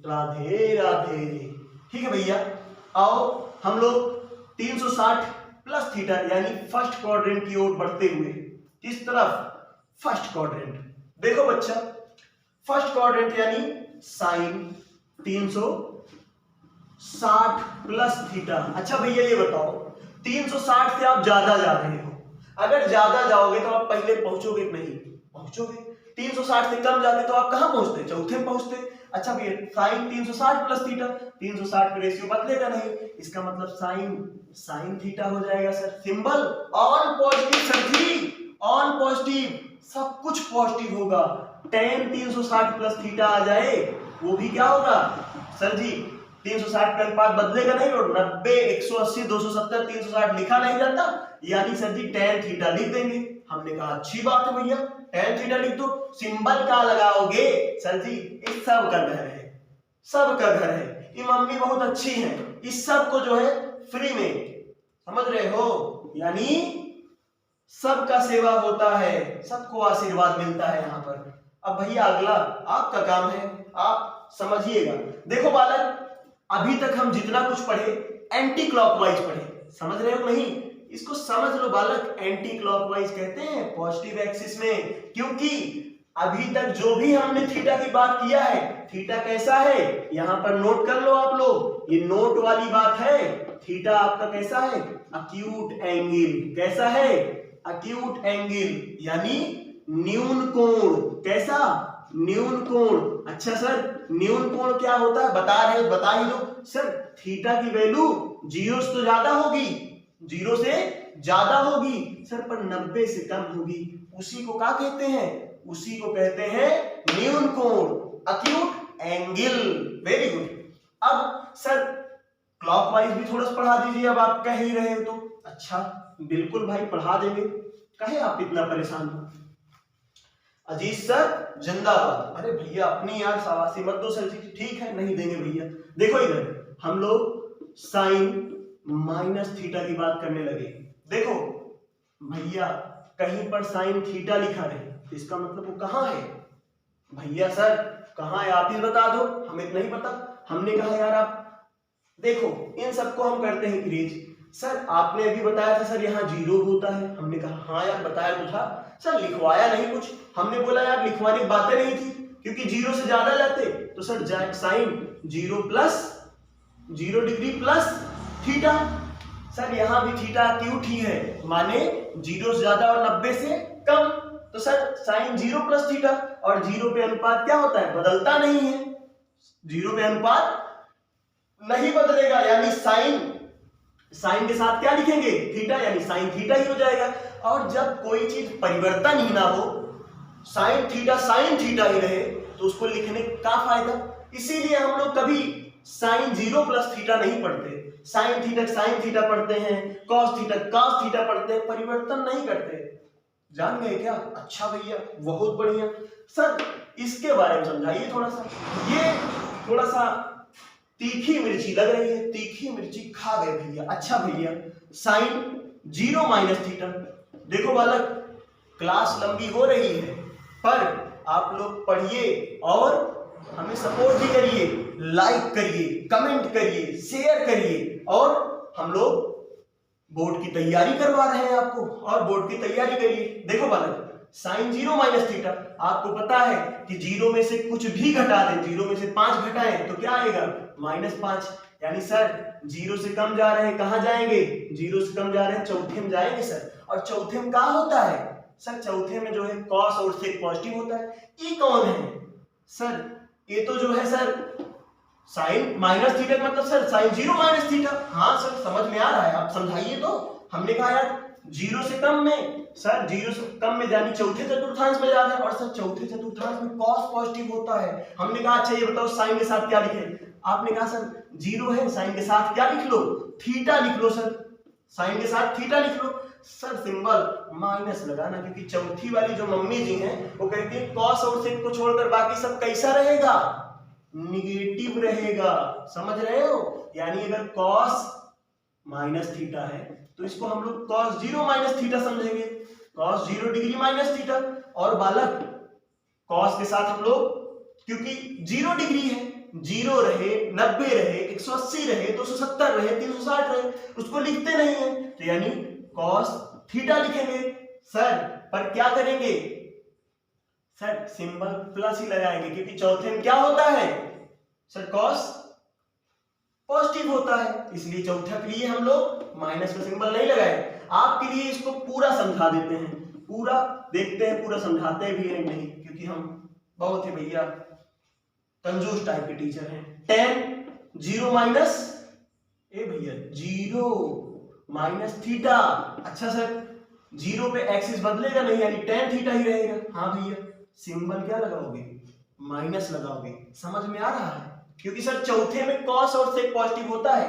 राधे राधे। ठीक है भैया, आओ हम लोग 360 प्लस थीटा यानी फर्स्ट क्वाड्रेंट की ओर बढ़ते हुए। किस तरफ? First quadrant. देखो बच्चा फर्स्ट क्वाड्रेंट यानी साइन 360 प्लस थीटा। अच्छा भैया ये बताओ 360 से आप ज्यादा जा रहे हो, अगर ज्यादा जाओगे तो आप पहले पहुंचोगे नहीं? पहुंचोगे। 360 से कम जाते तो आप कहां पहुंचते? चौथे में पहुंचते। अच्छा भैया साइन 360 प्लस थीटा, 360 पे रेशियो बदलेगा नहीं, इसका मतलब साइन थीटा हो जाएगा। Sir symbol on positive, sir ji on positive, सब कुछ पॉजिटिव होगा। tan 360 प्लस थीटा आ जाए वो भी क्या होगा? सर जी 360 का अनुपात बदलेगा नहीं, और 90 180 270 360 लिखा नहीं जाता, यानी सर जी tan थीटा लिख देंगे। हमने कहा अच्छी बात है भैया tan थीटा लिख दो। सिंबल क्या लगाओगे? सर जी इस सब का घर है, सब का घर है, ये मम्मी बहुत अच्छी है, इस सब को जो है फ्री में, समझ रहे हो? यानी सबका सेवा होता है, सबको आशीर्वाद मिलता है यहाँ पर। अब भैया अगला आपका काम है, आप समझिएगा। देखो बालक, अभी तक हम जितना कुछ पढ़े एंटी क्लॉकवाइज पढ़े, समझ रहे हो नहीं? इसको समझ लो बालक, एंटी क्लॉकवाइज कहते हैं पॉजिटिव एक्सिस में, क्योंकि अभी तक जो भी हमने थीटा की बात किया है, थीटा कैसा है यहां पर नोट कर लो आप लोग, ये नोट वाली बात है। थीटा आपका कैसा है? Acute angle. कैसा है? अक्यूट एंगल, यानी न्यून कोण। कैसा? न्यून कोण। अच्छा सर, न्यून कोण क्या होता है बता ही दो। सर थीटा की वैल्यू 0 से तो ज्यादा होगी, 0 से ज्यादा होगी सर, पर 90 से कम होगी। उसी को क्या कहते हैं? उसी को कहते हैं न्यून कोण, अक्यूट एंगल। Very good. अब सर क्लॉकवाइज भी थोड़ा सा पढ़ा दीजिए, अब आप कह ही रहे हो तो। अच्छा बिल्कुल भाई पढ़ा देंगे, कहे आप इतना परेशान हो। अजीज सर जिंदाबाद। अरे भैया अपनी यार शाबाशी मत दो सर जी, ठीक है नहीं देंगे भैया। देखो इधर हम लोग साइन माइनस थीटा की बात करने लगे। देखो भैया कहीं पर साइन थीटा लिखा रहे, इसका मतलब वो कहाँ है? भैया सर कहाँ है आप ही बता दो, हमें नहीं पता। हमने कहा यार आप देखो इन सबको हम करते हैं इरेज। सर आपने अभी बताया था सर यहाँ 0 होता है, हमने कहा हाँ यार बताया तो था सर, लिखवाया नहीं कुछ। हमने बोला यार लिखवाने की बातें नहीं थी, क्योंकि 0 से ज्यादा जाते तो sir sine 0 plus 0 degree plus theta. Sir यहाँ भी थीटा अक्यूट ही है, माने 0 से ज्यादा और 90 से कम, तो सर साइन 0 प्लस थीटा। और 0 पे अनुपात क्या होता है? बदलता नहीं है, 0 पे अनुपात नहीं बदलेगा, यानी साइन के साथ क्या लिखेंगे? थीटा, यानी साइन थीटा ही हो जाएगा। और जब कोई चीज परिवर्तन ही ना हो, साइन थीटा ही रहे, तो उसको लिखने का फायदा। इसीलिए हम लोग कभी साइन 0 प्लस थीटा नहीं पढ़ते, साइन थीटा पढ़ते हैं, कॉस थीटा पढ़ते हैं, परिवर्तन नहीं करते। जान गए क्या? अच्छा भैया बहुत बढ़िया। सर इसके बारे में समझाइए थोड़ा सा, ये थोड़ा सा तीखी मिर्ची लग रही है, तीखी मिर्ची खा गए भैया। अच्छा भैया साइन 0 माइनस थीटा। देखो बालक क्लास लंबी हो रही है, पर आप लोग पढ़िए और हमें सपोर्ट भी करिए, लाइक करिए, कमेंट करिए, शेयर करिए। और हम लोग बोर्ड की तैयारी करवा रहे हैं आपको, और बोर्ड की तैयारी करिए। देखो बालक साइन 0 माइनस थीटा, आपको पता है कि 0 में से कुछ भी घटा दें, 0 में से 5 घटाएं तो क्या आएगा? -5। यानी सर 0 से कम जा रहे हैं, कहां जाएंगे? 0 से कम जा रहे हैं चौथे में जाएंगे सर। और चौथे में क्या होता है सर? चौथे में जो है कॉस और सेक पॉजिटिव होता है। ये कौन है सर? ये तो जो है सर साइन माइनस थीटा, मतलब सर साइन 0 माइनस थीटा। हाँ सर समझ में आ रहा है, आप समझाइए तो। हमने कहा यार 0 से कम में, सर 0 से कम में यानी चौथे चतुर्थांश में जा रहे हैं, और सर चौथे चतुर्थांश में कॉस पॉजिटिव होता है। हमने कहा अच्छा ये बताओ साइन के साथ क्या लिखें? आपने कहा सर 0 है, साइन के साथ क्या लिख लो? थीटा लिख लो सर, साइन के साथ थीटा लिख लो। सर सिंबल माइनस लगाना, क्योंकि चौथी वाली जो मम्मी जी हैं वो कहती है कॉस और सेक को छोड़कर बाकी सब कैसा रहेगा? निगेटिव रहेगा। समझ रहे हो? यानी अगर कॉस माइनस थीटा है तो इसको हम लोग कॉस 0 माइनस थीटा समझेंगे, कॉस 0 डिग्री माइनस थीटा। और बालक कॉस के साथ हम लोग, क्योंकि 0 डिग्री है, 0 रहे, 90 रहे, 180 रहे, 270 रहे, 360 रहे, उसको लिखते नहीं है, तो यानी कॉस थीटा लिखेंगे सर। पर क्या करेंगे सर? सिंबल प्लस ही लगाएंगे, क्योंकि चौथे में क्या होता है सर? कॉस पॉजिटिव होता है, इसलिए चौथे के लिए हम लोग माइनस का सिंबल नहीं लगाए। आपके लिए इसको पूरा समझा देते हैं, पूरा देखते हैं, पूरा समझाते भी हैं नहीं, क्योंकि हम बहुत ही भैया कंजूस टाइप के टीचर हैं। tan 0 माइनस भैया 0 माइनस थीटा। अच्छा सर 0 पे एक्सिस बदलेगा नहीं, यानी tan थीटा ही रहेगा। हाँ भैया सिंबल क्या लगाओगे? माइनस लगाओगे। समझ में आ रहा है? क्योंकि सर चौथे में कॉस और सेक पॉजिटिव होता है,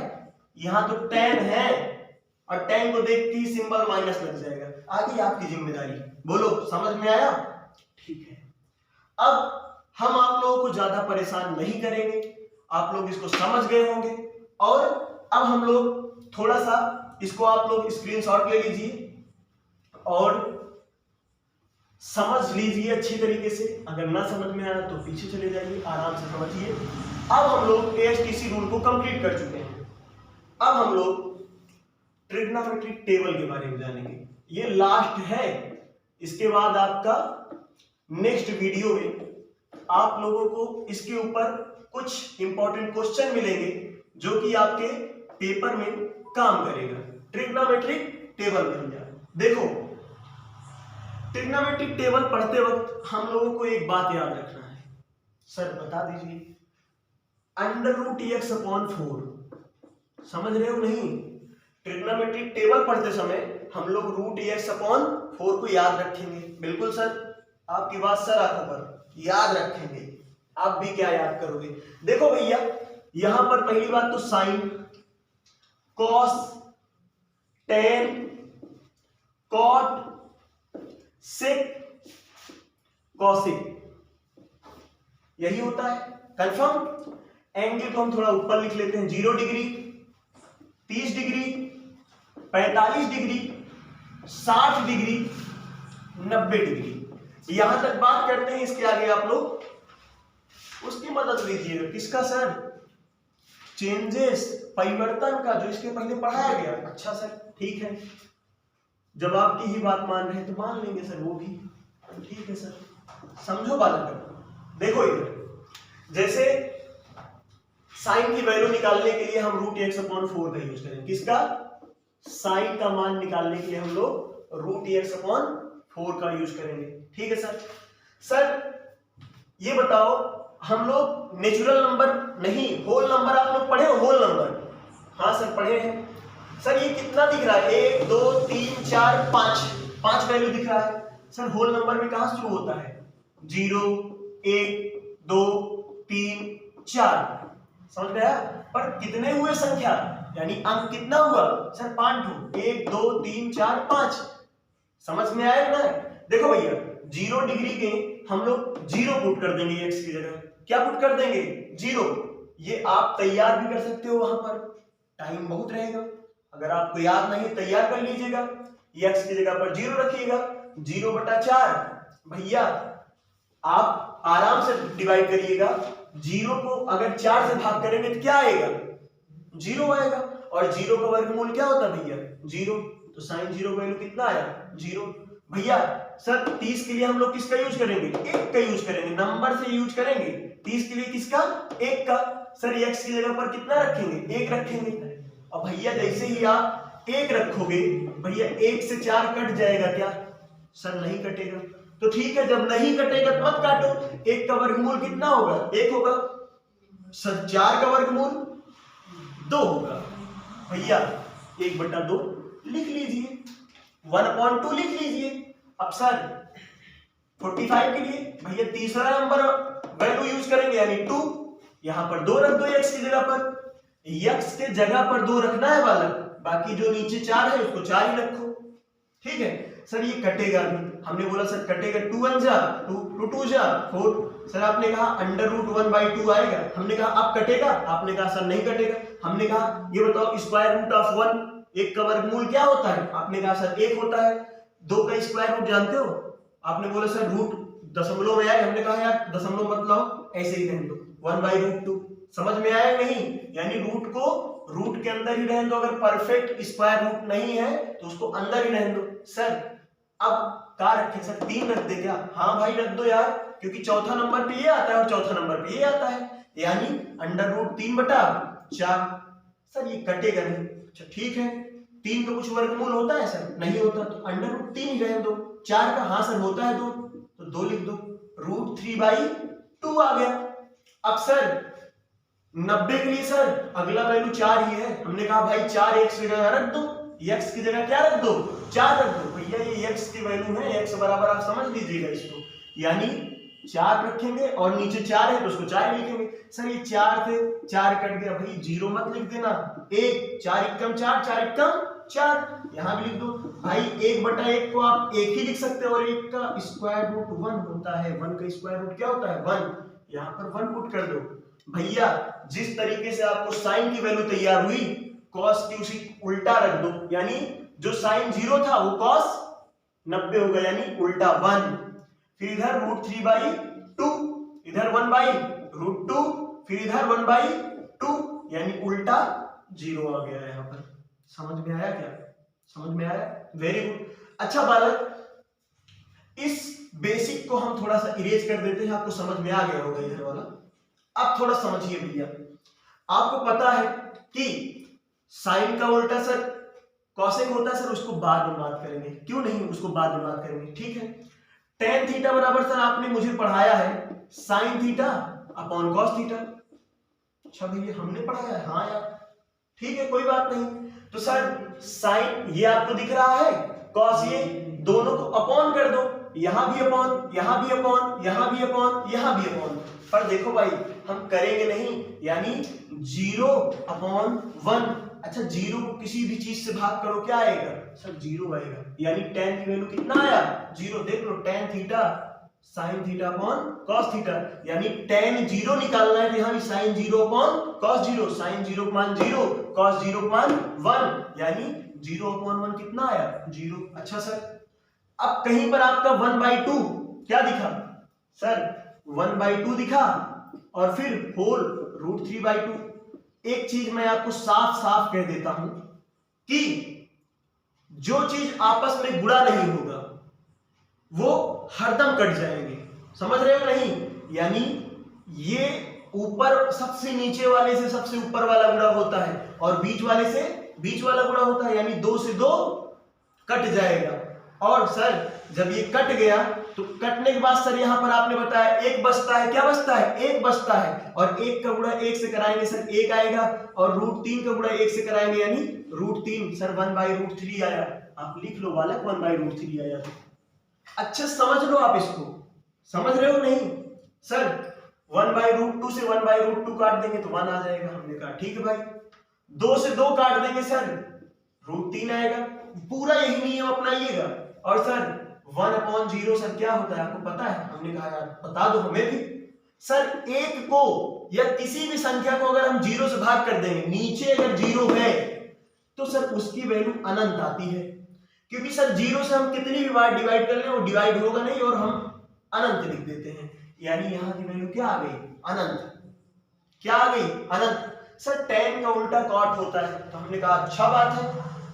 यहां तो tan है, और tan को देखते ही सिंबल माइनस लग जाएगा। आगे आपकी जिम्मेदारी, बोलो समझ में आया? ठीक है, अब हम आप लोगों को ज्यादा परेशान नहीं करेंगे, आप लोग इसको समझ गए होंगे। और अब हम लोग थोड़ा सा इसको आप लोग स्क्रीनशॉट ले लीजिए और समझ लीजिए अच्छी तरीके से। अगर ना समझ में आया तो पीछे चले जाइए, आराम से समझिए। अब हम लोग एएसटीसी रूल को कंप्लीट कर चुके हैं। अब हम लोग ट्रिग्नोमेट्रिक टेबल के बारे में जानेंगे। ये लास्ट है, इसके बाद आपका नेक्स्ट वीडियो में आप लोगों को इसके ऊपर कुछ इंपॉर्टेंट क्वेश्चन मिलेंगे जो कि आपके पेपर में काम करेगा। ट्रिग्नोमेट्रिक टेबल भैया देखो, ट्रिग्नोमेट्रिक टेबल पढ़ते वक्त हम लोगों को एक बात याद रखना है। सर बता दीजिए, √x/4 समझ रहे हो नहीं? ट्रिग्नोमेट्रिक टेबल पढ़ते समय हम लोग √x/4 को याद रखेंगे। बिल्कुल सर, आपकी बात सर आंखों पर याद रखेंगे। आप भी क्या याद करोगे? देखो भैया, यहां पर पहली बात तो साइन, कॉस, टेन, कॉट, सेक, कॉसिक, यही होता है। कंफर्म? एंगल को हम थोड़ा ऊपर लिख लेते हैं। 0 degree, 30 degree, 45 degree, 60 degree, 90 degree. यहां तक बात करते हैं। इसके आगे आप लोग उसकी मदद लीजिएगा। किसका सर? चेंजेस, परिवर्तन का, जो इसके पहले पढ़ाया गया। अच्छा सर ठीक है, जब आपकी ही बात मान रहे हैं तो मान लेंगे सर, वो भी ठीक है सर। समझो बालक, देखो इधर जैसे साइन की वैल्यू निकालने के लिए हम √x/4 का यूज करेंगे। किसका? साइन का मान निकालने के लिए हम लोग √x/4 का यूज करेंगे। ठीक है सर। सर ये बताओ, हम लोग नेचुरल नंबर नहीं, होल नंबर आप लोग पढ़े हो? होल नंबर, हाँ सर पढ़े हैं। सर ये कितना दिख रहा है? 1 2 3 4 5 वैल्यू दिख रहा है। सर होल नंबर में कहां शुरू होता है? 0 1 2 3 4, समझ गया? पर कितने हुए संख्या, यानी अंक कितना हुआ? सर 5। 1 2 3 4 5। समझ में आया ना? देखो भैया, 0 डिग्री के हम लोग 0 पुट कर देंगे x की जगह। क्या पुट कर देंगे? 0। ये आप तैयार भी कर सकते हो, वहां पर टाइम बहुत रहेगा। अगर आपको याद नहीं, तैयार कर लीजिएगा। x की जगह पर 0 रखिएगा। 0/4 भैया आप आराम से डिवाइड करिएगा। 0 को अगर 4 से भाग करेंगे तो क्या आएगा? 0 आएगा। और 0 का वर्गमूल क्या होता है भैया? 0। तो साइन 0 वैल्यू कितना आया? 0। भैया सर 30 के लिए हम लोग किसका यूज करेंगे? 1 का यूज करेंगे, नंबर से यूज करेंगे। 30 के लिए किसका? 1 का। सर x की जगह पर कितना रखेंगे? 1 रखेंगे। और भैया जैसे ही आप 1 रखोगे, भैया 1 से 4 कट जाएगा क्या? सर नहीं कटेगा। तो ठीक है, जब नहीं कटेगा तो मत काटो। 1 का वर्गमूल कितना होगा? 1 होगा। सर 4 का वर्गमूल 2 होगा। भैया 1/2 लिख लीजिए, 1/2 लिख लीजिए। अब सर 45 के लिए भैया तीसरा नंबर वैल्यू यूज करेंगे, यानी 2। यहां पर 2 रख दो x की जगह पर। x के जगह पर 2 रखना है बालक, बाकी जो नीचे 4 है उसको 4 ही रखो। ठीक है सर, ये कटेगा नहीं। हमने बोला सर कटेगा, 2 1 जा 2 2 जा 4। सर आपने कहा √1/2 आएगा। हमने कहा अब कटेगा? आपने कहा सर नहीं कटेगा। हमने कहा ये बताओ स्क्वायर रूट ऑफ 1, 1 का वर्गमूल क्या होता है? आपने कहा सर 1 होता है। 2 का स्क्वायर रूट जानते हो? आपने बोला सर रूट दशमलव में आएगा। हमने कहा यार दशमलव मत लाओ, ऐसे ही रहने दो, 1/√2। समझ में आया नहीं? यानी रूट को रूट के अंदर ही रहने दो। अगर परफेक्ट स्क्वायर रूट नहीं है तो उसको अंदर ही रहने दो। सर अब क्या रखें? सर 3 रख दे क्या? हाँ भाई रख दो यार, क्योंकि चौथा नंबर पे ये आता है और चौथा नंबर पे ये आता है, यानी √3/4। सर ये कटेगा नहीं। अच्छा ठीक है, 3 का कुछ वर्गमूल होता है? सर नहीं होता, तो √3 ही रहने दो। 4 का? हाँ सर होता है 2, तो 2 लिख दो। √3/2 आ गया। अब सर 90 के लिए सर अगला वैल्यू 4 ही है। हमने कहा भाई 4 x की जगह रख दो, x की जगह क्या रख दो? 4 रख दो। भैया ये x की वैल्यू है, x बराबर आप समझ लीजिएगा इसको, यानी 4 रखेंगे और नीचे 4 है तो उसको 4 ही लिखेंगे। सर ये 4 से 4 कट गया, भाई 0 मत लिख देना। 1 4 एकम 4, 4 एकम 4, यहां भी लिख दो। भाई 1/1 को आप 1 ही लिख सकते हो, और 1 का स्क्वायर रूट 1 होता है। 1 का स्क्वायर रूट क्या होता है? 1। यहां पर 1 पुट कर दो। भैया जिस तरीके से आपको साइन की वैल्यू तैयार हुई, कॉस की उसी उल्टा रख दो, यानी जो साइन 0 था वो कॉस 90 होगा, यानी उल्टा 1। फिर इधर √3/2, इधर 1/√2, फिर इधर 1/2, यानी उल्टा 0 आ गया यहाँ पर। समझ में आया क्या? समझ में आया? Very good. अच्छा बालक, इस बेसिक को हम थोड़ा सा इरेज कर देते हैं, आपको समझ में आ गया होगा इधर वाला। अब थोड़ा समझिए भैया, आपको पता है कि साइन का उल्टा सर कॉसेक होता है सर, उसको बाद में बात करेंगे, क्यों नहीं, उसको बाद में बात करेंगे, ठीक है। टेन थीटा बराबर सर आपने मुझे पढ़ाया है sign theta upon cos theta. अच्छा भैया हमने पढ़ाया है, हाँ यार ठीक है कोई बात नहीं। तो सर साइन ये आपको दिख रहा है, कॉस ये, दोनों को अपॉन कर दो, यहां भी अपॉन, यहां भी अपॉन, यहां भी अपॉन, यहां भी अपॉन। पर देखो भाई हम करेंगे नहीं, यानी 0/1। अच्छा 0 को किसी भी चीज से भाग करो क्या आएगा सर? 0 आएगा, यानी tan की वैल्यू कितना आया? 0। देख लो tan theta sine theta upon cos theta, यानी tan 0 निकालना है तो यहाँ भी sine 0 upon cos 0, sine 0 upon 0, cos 0 upon 1, यानी 0/1 कितना आया? 0। अच्छा सर अब कहीं पर आपका 1/2 क्या दिखा सर? 1/2 दिखा, और फिर होल √3/2। एक चीज मैं आपको साफ साफ कह देता हूं कि जो चीज आपस में गुणा नहीं होगा वो हरदम कट जाएंगे, समझ रहे हो नहीं? यानी ये ऊपर सबसे नीचे वाले से सबसे ऊपर वाला गुणा होता है, और बीच वाले से बीच वाला गुणा होता है, यानी 2 से 2 कट जाएगा। और सर जब ये कट गया तो कटने के बाद सर यहां पर आपने बताया एक बचता है, क्या बचता है? एक बचता है, और एक का गुणा एक से कराएंगे सर 1 आएगा, और √3 का गुणा 1 से कराएंगे यानी √3, सर 1/√3 आया। आप लिख लो बालक 1/√3 आया। अच्छा समझ लो आप इसको, समझ रहे हो नहीं? सर 1/√2 से 1/√2 काट देंगे तो 1 आ जाएगा, हमने कहा ठीक है भाई। 2 से 2 काट देंगे सर √3 आएगा, पूरा यही नियम अपनाइएगा। और सर 1/0 सर क्या होता है आपको पता है? हमने कहा यार बता दो हमें भी। सर एक को या किसी भी संख्या को अगर हम 0 से भाग कर देंगे, नीचे अगर 0 है तो सर उसकी वैल्यू अनंत आती है, क्योंकि सर 0 से हम कितनी भी बार डिवाइड कर लें वो डिवाइड होगा नहीं, और हम अनंत लिख देते हैं, यानी यहां की वैल्यू क्या आ गई? अनंत। क्या आ गई? अनंत। सर tan का उल्टा cot होता है, तो हमने कहा अच्छा बात है,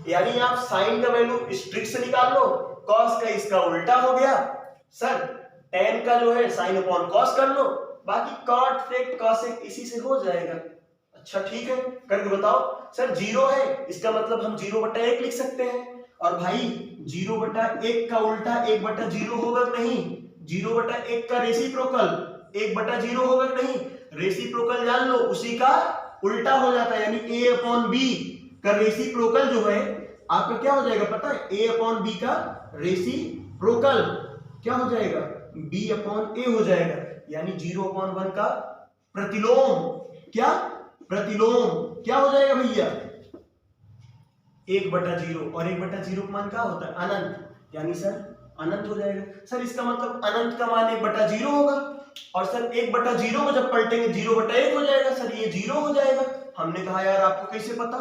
यानी आप साइन का वैल्यू स्ट्रिक्ट से निकाल लो, कॉस का इसका उल्टा हो गया। सर tan का जो है साइन अपॉन कॉस कर लो, बाकी cot sec cosec इसी से हो जाएगा। अच्छा ठीक है करके बताओ। सर 0 है, इसका मतलब हम 0/1 लिख सकते हैं, और भाई 0/1 का उल्टा 1/0 होगा नहीं? 0/1 का रेसिप्रोकल 1/0 होगा नहीं? रेसिप्रोकल जान लो, उसी का उल्टा हो जाता है, यानी a/b का रेसिप्रोकल जो है आपका क्या हो जाएगा पता है? a/b का रेसिप्रोकल क्या हो जाएगा? b/a हो जाएगा, यानी 0/1 का प्रतिलोम। क्या? प्रतिलोम। क्या हो जाएगा भैया? 1/0, और 1/0 का मान क्या होता है? अनंत, यानी सर अनंत हो जाएगा। सर इसका मतलब अनंत का मान 1/0 होगा, और सर 1/0 को जब पलटेंगे 0/1 हो जाएगा, सर ये 0 हो जाएगा। हमने कहा यार आपको कैसे पता?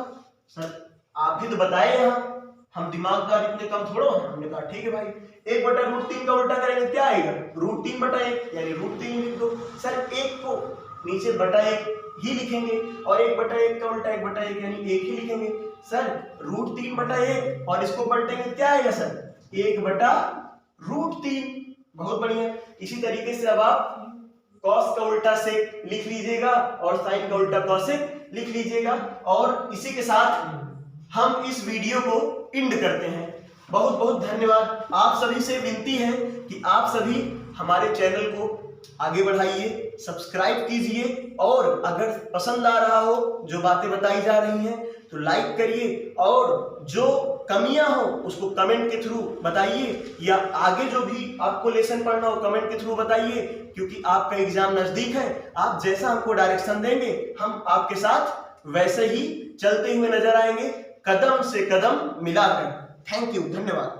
सर आप ही तो बताए, यहाँ हम दिमागदार इतने कम थोड़ो हैं। हमने कहा ठीक है भाई, 1/√3 का उल्टा करेंगे क्या आएगा? √3/1, यानी √3 लिख दो। सर 1 को नीचे /1 ही लिखेंगे, और 1/1 का उल्टा 1/1 यानी 1 ही लिखेंगे। सर √3/1, और इसको पलटेंगे क्या आएगा सर? 1/√3। बहुत बढ़िया। इसी तरीके से अब आप कॉस का उल्टा सेक लिख लीजिएगा, और साइन का उल्टा कॉसेक लिख लीजिएगा, और इसी के साथ हम इस वीडियो को एंड करते हैं। बहुत बहुत धन्यवाद। आप सभी से विनती है कि आप सभी हमारे चैनल को आगे बढ़ाइए, सब्सक्राइब कीजिए, और अगर पसंद आ रहा हो जो बातें बताई जा रही हैं तो लाइक करिए, और जो कमियां हो उसको कमेंट के थ्रू बताइए, या आगे जो भी आपको लेसन पढ़ना हो कमेंट के थ्रू बताइए, क्योंकि आपका एग्जाम नजदीक है। आप जैसा हमको डायरेक्शन देंगे हम आपके साथ वैसे ही चलते हुए नजर आएंगे, कदम से कदम मिलाकर। थैंक यू, धन्यवाद।